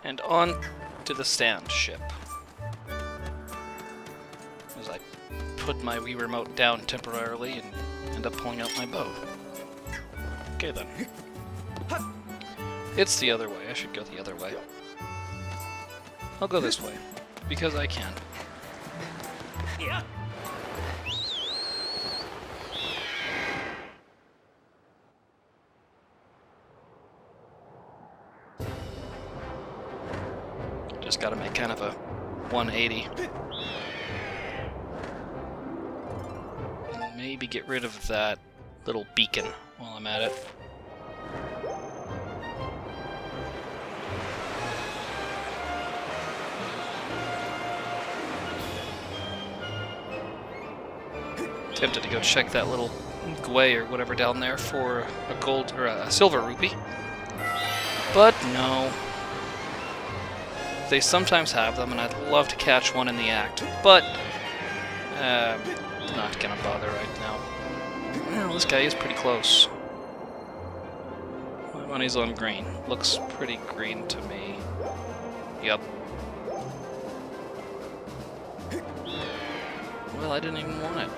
And on to the sand ship. As I put my Wii Remote down temporarily and end up pulling out my bow. Okay then. It's the other way. I should go the other way. I'll go this way, because I can. Just gotta make kind of a 180. And maybe get rid of that little beacon while I'm at it. Tempted to go check that little gway or whatever down there for a gold or a silver rupee, but no. They sometimes have them, and I'd love to catch one in the act, but not gonna bother right now. Well, this guy is pretty close. My money's on green. Looks pretty green to me. Yup. Well, I didn't even want it.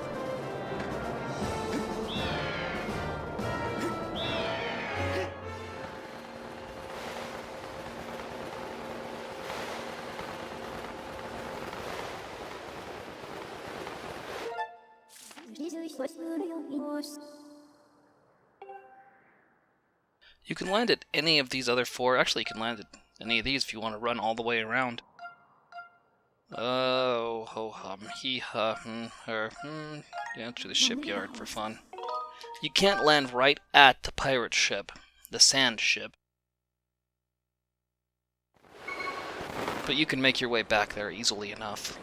You can land at any of these other four. Actually, you can land at any of these if you want to run all the way around. Oh, ho hum, he ha, her, yeah, to the shipyard for fun. You can't land right at the pirate ship, the sand ship. But you can make your way back there easily enough.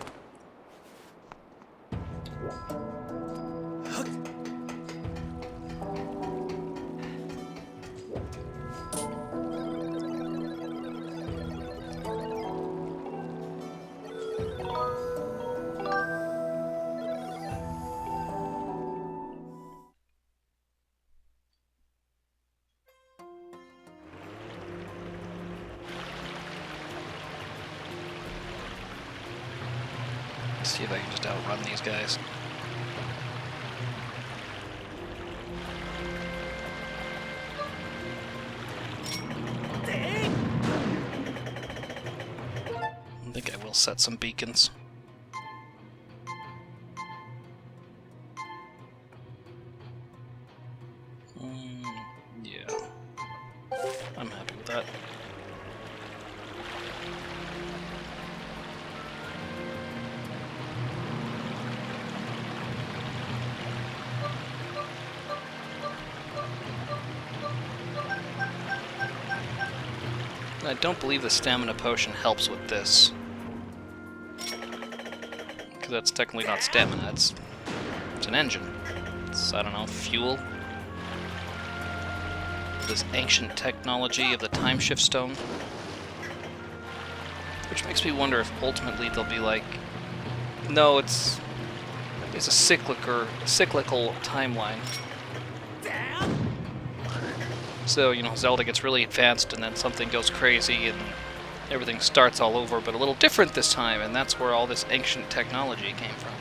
Let's see if I can just outrun these guys. I think I will set some beacons. Yeah. I'm happy with that. I don't believe the stamina potion helps with this. Because that's technically not stamina, it's an engine. It's, I don't know, fuel. This ancient technology of the time shift stone. Which makes me wonder if ultimately they'll be like, no, it's a cyclical timeline. So, you know, Zelda gets really advanced and then something goes crazy and everything starts all over, but a little different this time, and that's where all this ancient technology came from.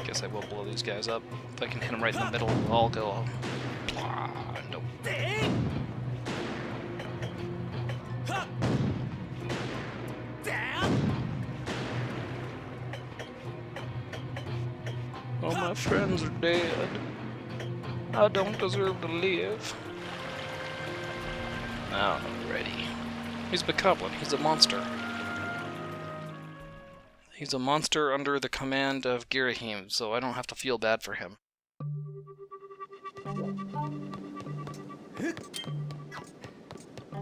Guess I will blow these guys up. If I can hit them right in the middle, I'll go, nope. All my friends are dead. I don't deserve to live. Alrighty. He's a Bokoblin. He's a monster. He's a monster under the command of Girahim, so I don't have to feel bad for him.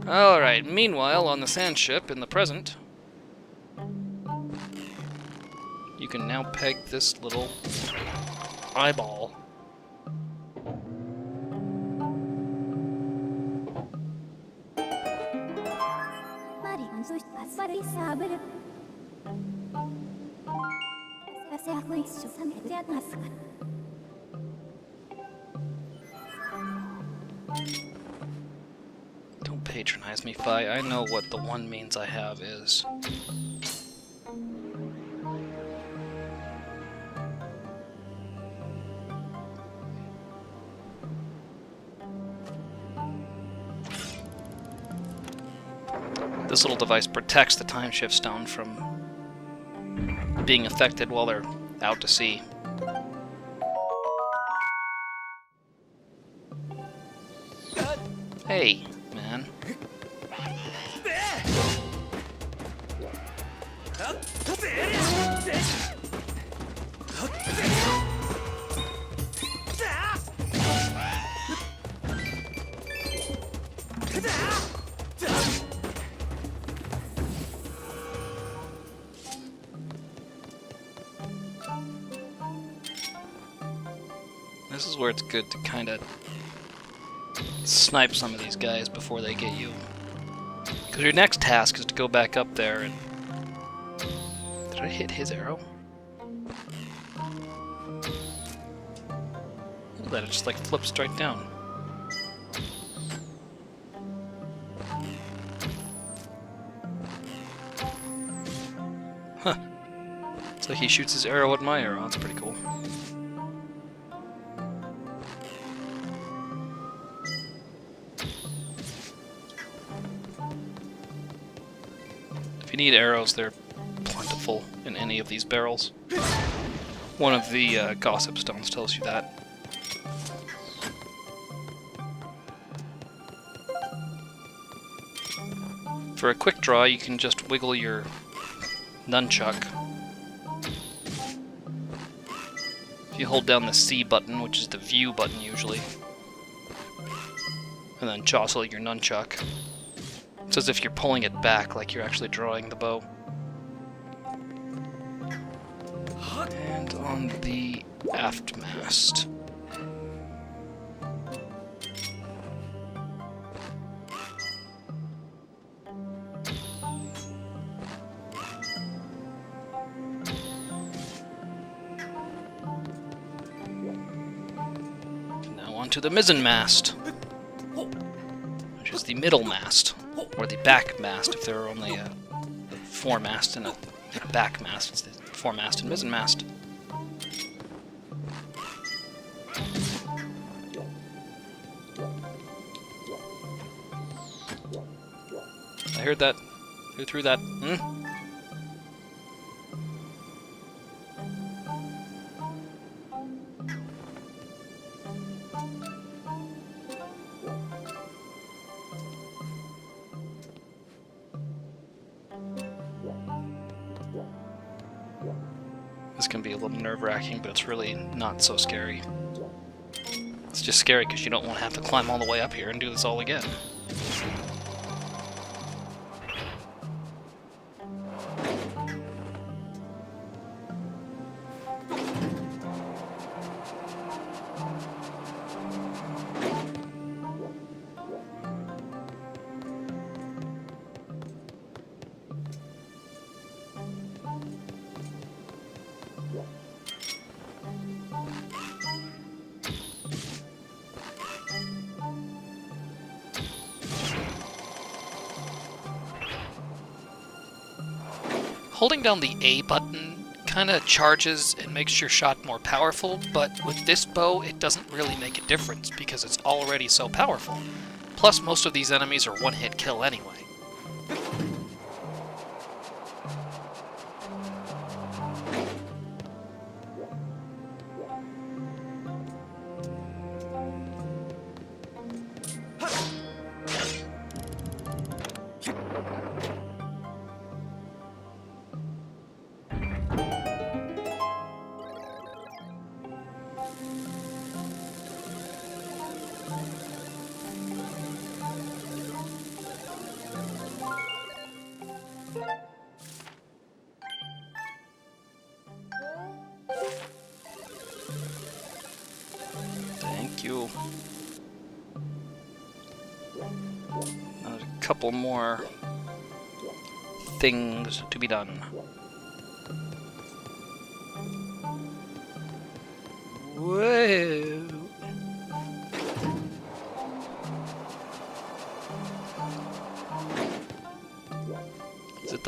Alright, meanwhile, on the sand ship in the present, you can now peg this little eyeball. Patronize me, Fi. I know what the one means I have is. This little device protects the time shift stone from being affected while they're out to sea. Hey, man. This is where it's good to kind of snipe some of these guys before they get you. Because your next task is to go back up there and... Did I hit his arrow? Look at that, it just like flips straight down. Huh. It's like he shoots his arrow at my arrow. That's pretty cool. If you need arrows, they're plentiful in any of these barrels. One of the gossip stones tells you that. For a quick draw, you can just wiggle your nunchuck. If you hold down the C button, which is the view button usually, and then jostle your nunchuck, it's as if you're pulling it back like you're actually drawing the bow. And on the aft mast. Now onto the mizzen mast, which is the middle mast. Or the back mast, if there are only a foremast and a back mast. It's the foremast and mizzen mast. I heard that. Who threw that? This can be a little nerve-wracking, but it's really not so scary. It's just scary because you don't want to have to climb all the way up here and do this all again. Holding down the A button kind of charges and makes your shot more powerful, but with this bow it doesn't really make a difference because it's already so powerful. Plus most of these enemies are one-hit kill anyway. Thank you. A couple more things to be done. Whoa!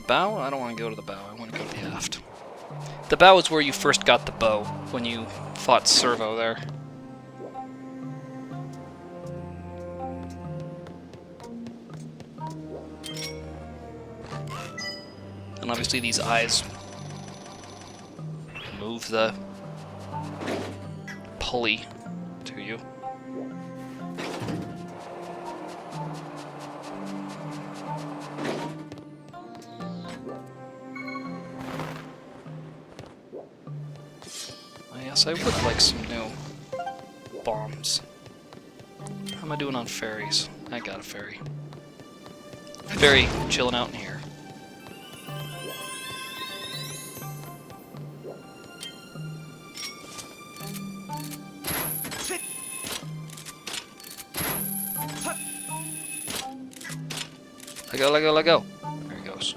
bow? I don't want to go to the bow. I want to go to the aft. The bow is where you first got the bow, when you fought Servo there. And obviously these eyes move the pulley to you. Yes, I would like some new bombs. How am I doing on ferries? I got a ferry. Ferry chilling out in here. Let go, let go, let go. There he goes.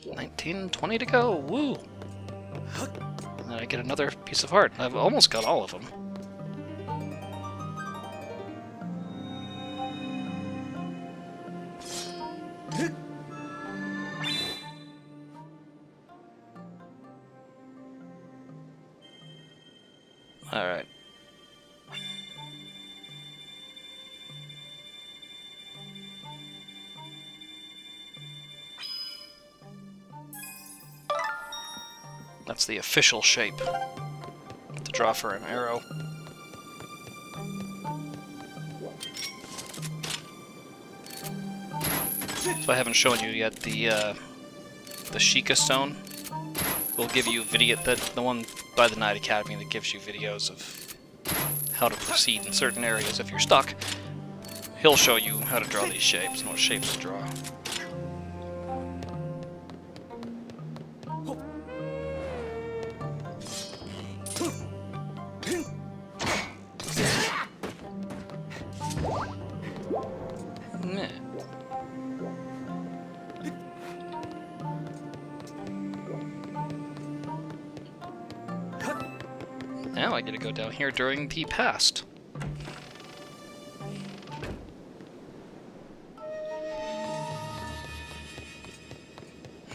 $19.20 to go. Woo! And then I get another piece of heart. I've almost got all of them. Alright. That's the official shape to draw for an arrow. So I haven't shown you yet the Sheikah Stone will give you video, the one by the Knight Academy that gives you videos of how to proceed in certain areas if you're stuck. He'll show you how to draw these shapes and what shapes to draw. Now I get to go down here during the past.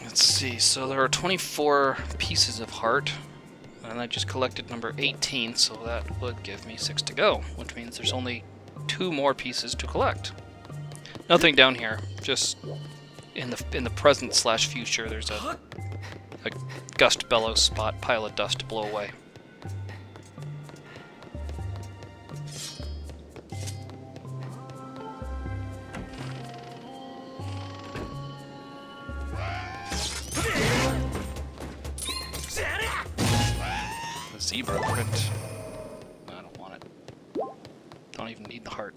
Let's see, so there are 24 pieces of heart, and I just collected number 18, so that would give me 6 to go, which means there's only 2 more pieces to collect. Nothing down here, just in the present slash future, there's a gust bellows spot, pile of dust to blow away. Zebra print. I don't want it. Don't even need the heart.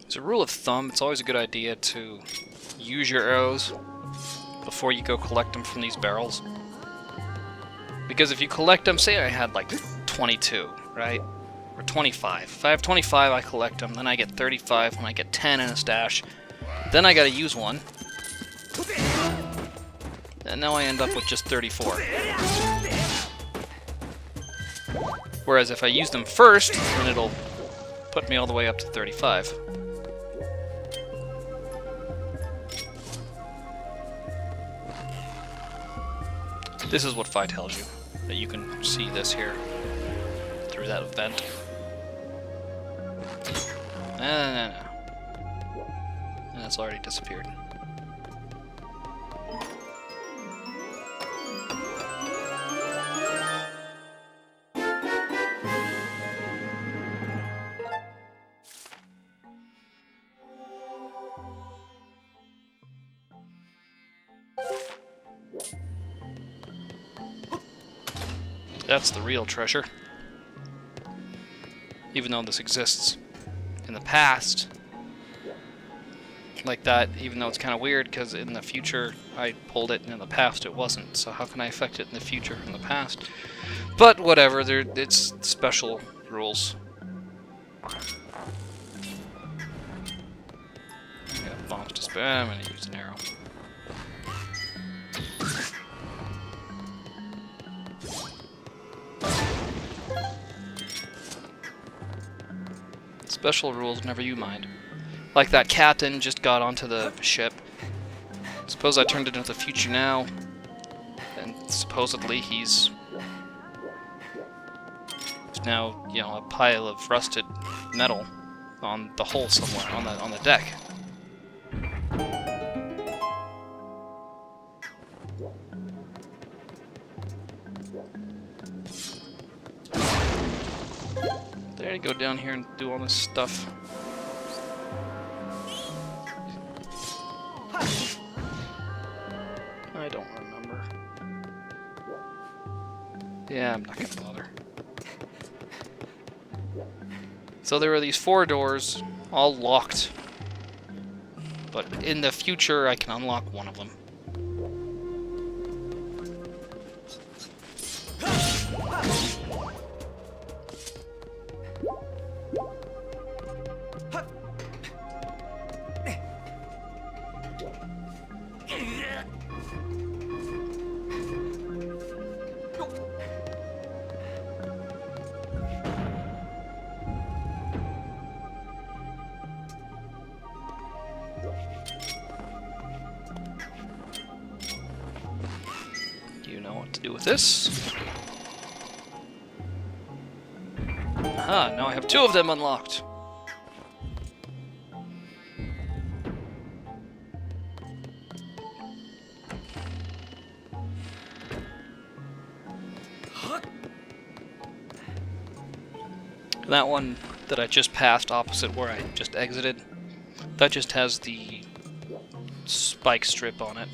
As a rule of thumb, it's always a good idea to use your arrows before you go collect them from these barrels. Because if you collect them, say I had like 22, right? Or 25. If I have 25, I collect them, then I get 35 when I get 10 in a stash. Then I gotta use one. And now I end up with just 34. Whereas if I use them first, then it'll put me all the way up to 35. This is what Phi tells you, that you can see this here through that event. No. And it's already disappeared. That's the real treasure. Even though this exists in the past, like that, even though it's kind of weird because in the future I pulled it and in the past it wasn't, so how can I affect it in the future from the past? But whatever, it's special rules. I got bombs to spare. I'm gonna use an arrow. Special rules, never you mind. Like that captain just got onto the ship. Suppose I turned it into the future now, and supposedly he's now, you know, a pile of rusted metal on the hull somewhere on the deck. There you go down here and do all this stuff. I don't remember. Yeah, I'm not gonna bother. So there are these 4 doors, all locked. But in the future, I can unlock one of them. You know what to do with this. Aha, now I have 2 of them unlocked. That one that I just passed opposite where I just exited, that just has the spike strip on it.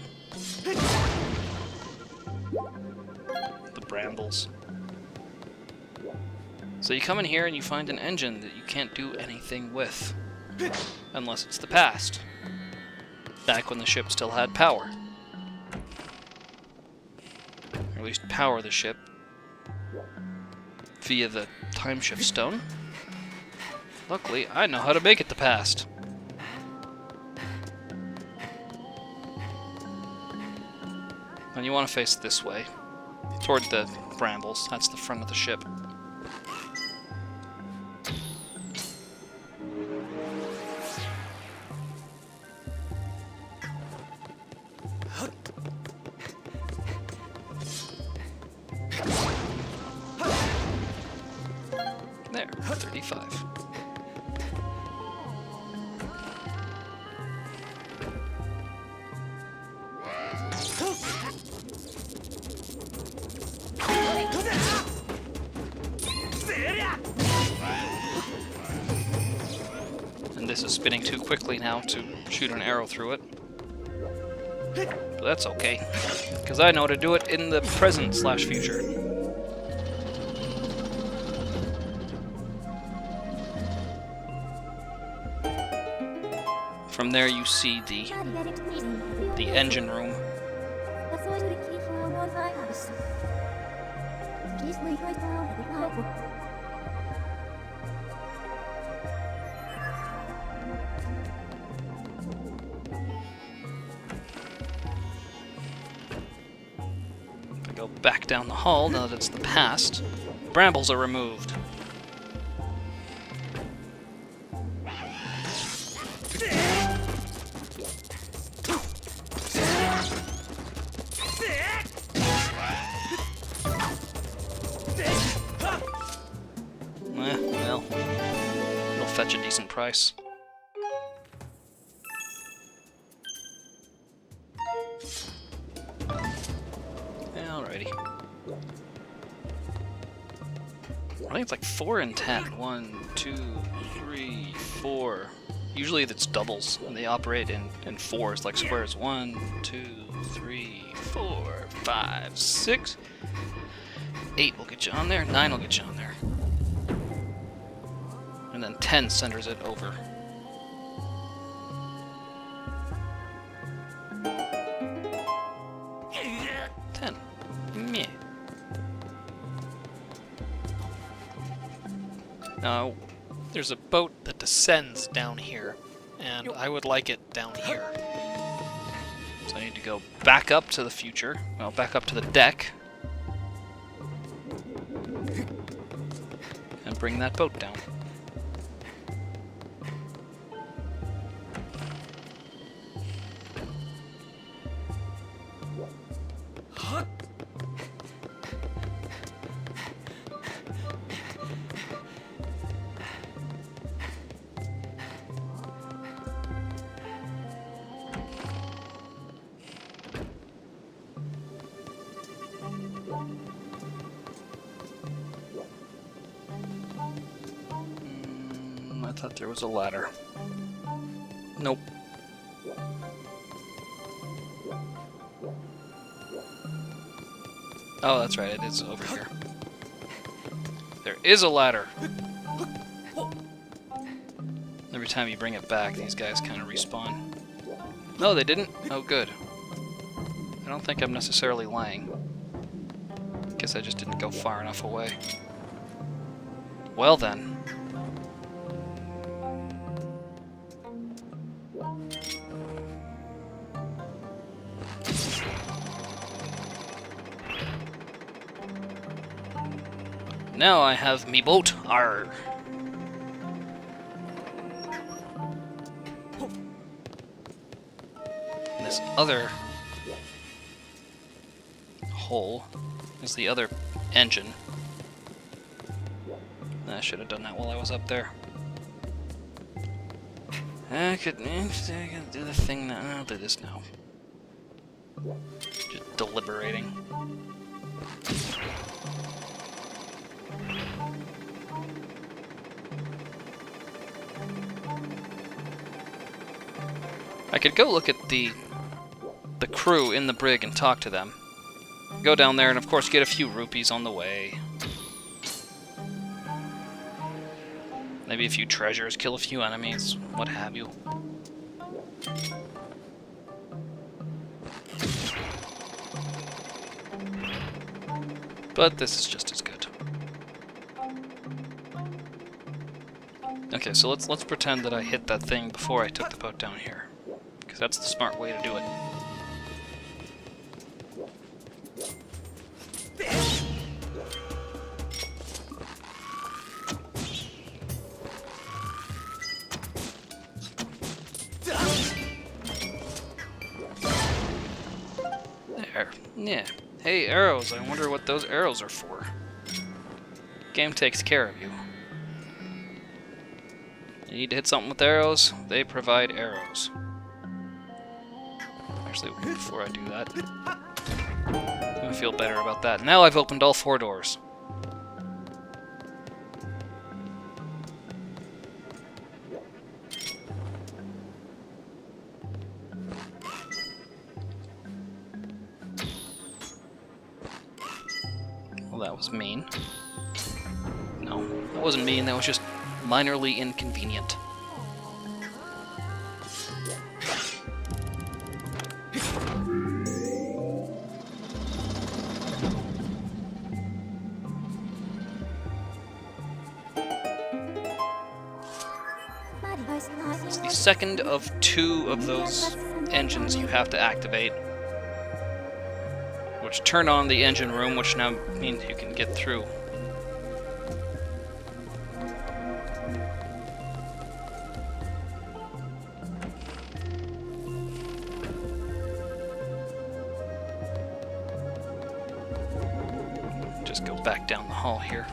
The brambles. So you come in here and you find an engine that you can't do anything with. Unless it's the past. Back when the ship still had power. Or at least power the ship. Via the time shift stone. Luckily, I know how to make it the past. And you want to face this way. Toward the brambles. That's the front of the ship. There, 35. And this is spinning too quickly now to shoot an arrow through it. But that's okay, because I know how to do it in the present/future. From there you see the engine room. If I go back down the hall, now that it's the past, brambles are removed. Well, it'll fetch a decent price. Alrighty. I think it's like 4 and 10. 1, 2, 3, 4. Usually it's doubles, and they operate in fours, like squares. 1, 2, 3, 4, 5, 6. 8 will get you on there, 9 will get you on there. And then 10 centers it over. Meh. Now, there's a boat that descends down here, and I would like it down here. So I need to go back up to the future, well, back up to the deck, and bring that boat down. I thought there was a ladder. Nope. Oh, that's right, it is over here. There is a ladder! Every time you bring it back, these guys kind of respawn. No, they didn't? Oh, good. I don't think I'm necessarily lying. Guess I just didn't go far enough away. Well then. Now I have me boat. Arr. And this other hole is the other engine. I should have done that while I was up there. I could do the thing now. I'll do this now. Just deliberating. I could go look at the crew in the brig and talk to them. Go down there and of course get a few rupees on the way. Maybe a few treasures, kill a few enemies, what have you. But this is just as good. Okay, so let's pretend that I hit that thing before I took the boat down here. Because that's the smart way to do it. There. Yeah. Hey, arrows. I wonder what those arrows are for. Game takes care of you. You need to hit something with arrows? They provide arrows. Actually, before I do that, I'm gonna feel better about that. Now I've opened all 4 doors. Well, that was mean. No, that wasn't mean, that was just minorly inconvenient. It's the second of 2 of those engines you have to activate, which turn on the engine room, which now means you can get through. Just go back down the hall here.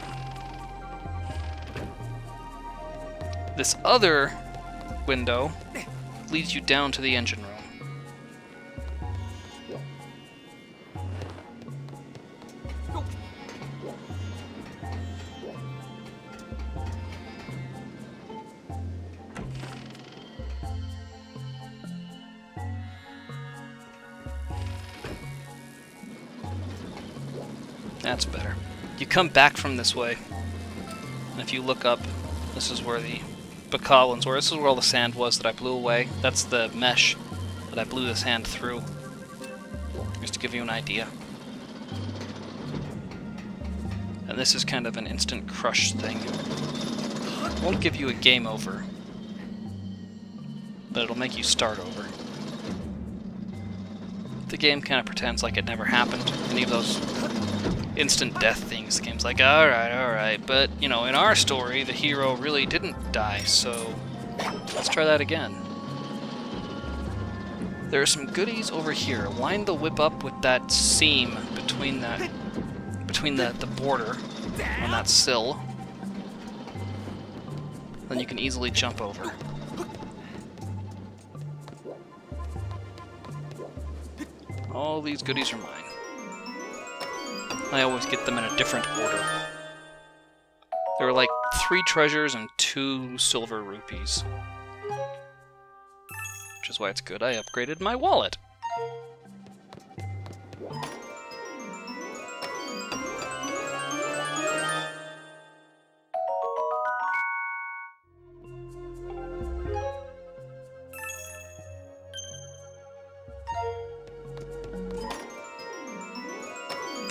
This other window leads you down to the engine room. That's better. You come back from this way, and if you look up, this is where the Bacallans were. This is where all the sand was that I blew away. That's the mesh that I blew the sand through. Just to give you an idea. And this is kind of an instant crush thing. Won't give you a game over, but it'll make you start over. The game kind of pretends like it never happened. Any of those instant death things, the game's like, alright, but, you know, in our story, the hero really didn't die, so let's try that again. There are some goodies over here. Line the whip up with that seam between the border on that sill. Then you can easily jump over. All these goodies are mine. I always get them in a different order. There were like 3 treasures and 2 silver rupees. Which is why it's good I upgraded my wallet.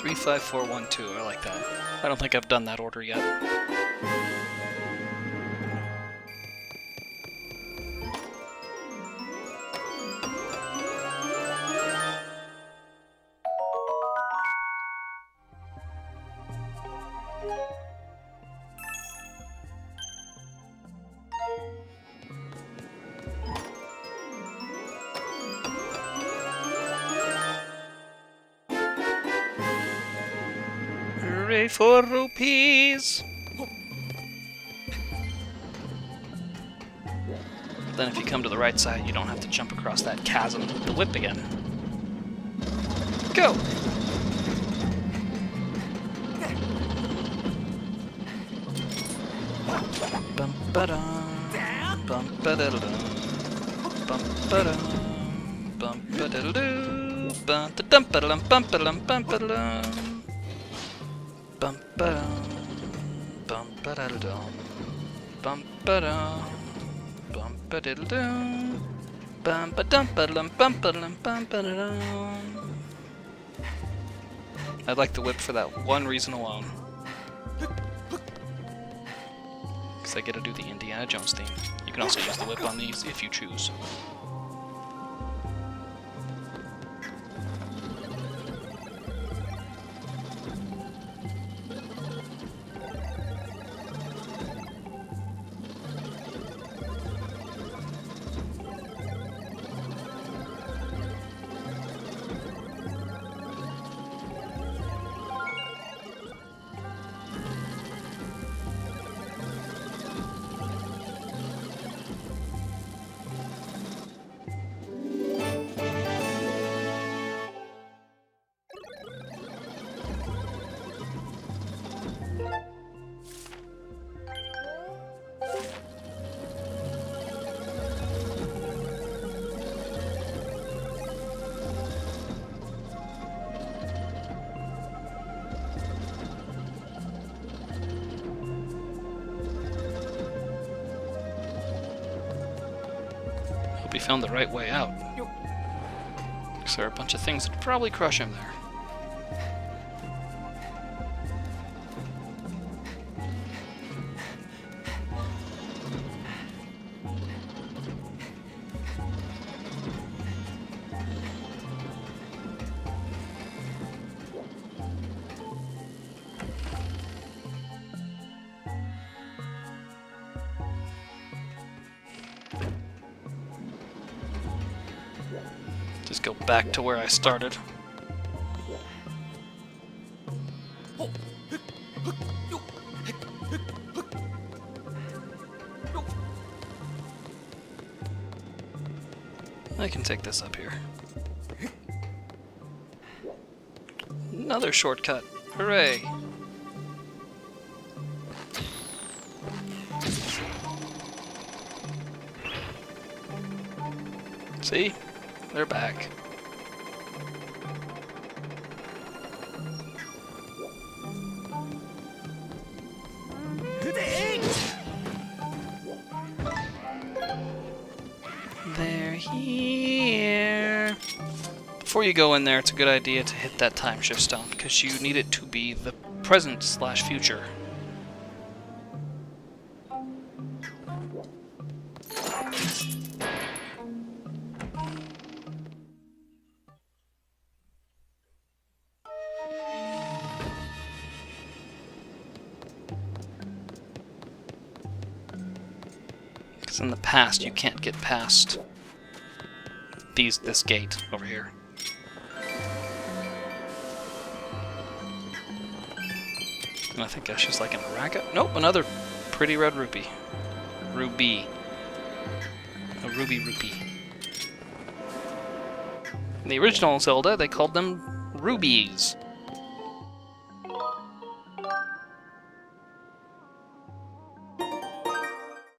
Three, 5, 4, 1, 2. I like that. I don't think I've done that order yet. Hooray for rupees! Then if you come to the right side, you don't have to jump across that chasm with the whip again. Go! Bum ba-dum, bum ba-da-da-dum, bum ba-dum, bum ba-da-da-doo, bum da-dum ba-da-dum, bum ba-da-dum, bum ba-da-dum. Bum ba-dum, bum ba-da-da-dum, bum ba-dum, bum ba-da-da-dum, bum ba-dum ba-da-dum, bum ba-da-dum, bum ba-da-dum. I like the whip for that one reason alone. Because I get to do the Indiana Jones theme. You can also use the whip on these if you choose. He found the right way out. Because there are a bunch of things that'd probably crush him there. Just go back to where I started. I can take this up here. Another shortcut. Hooray! See? They're back. They're here. Before you go in there, it's a good idea to hit that time shift stone, because you need it to be the present/future. Because in the past, you can't get past this gate over here. And I think she's like an Araga. Nope, another pretty red rupee. Ruby. A ruby rupee. In the original Zelda, they called them rubies.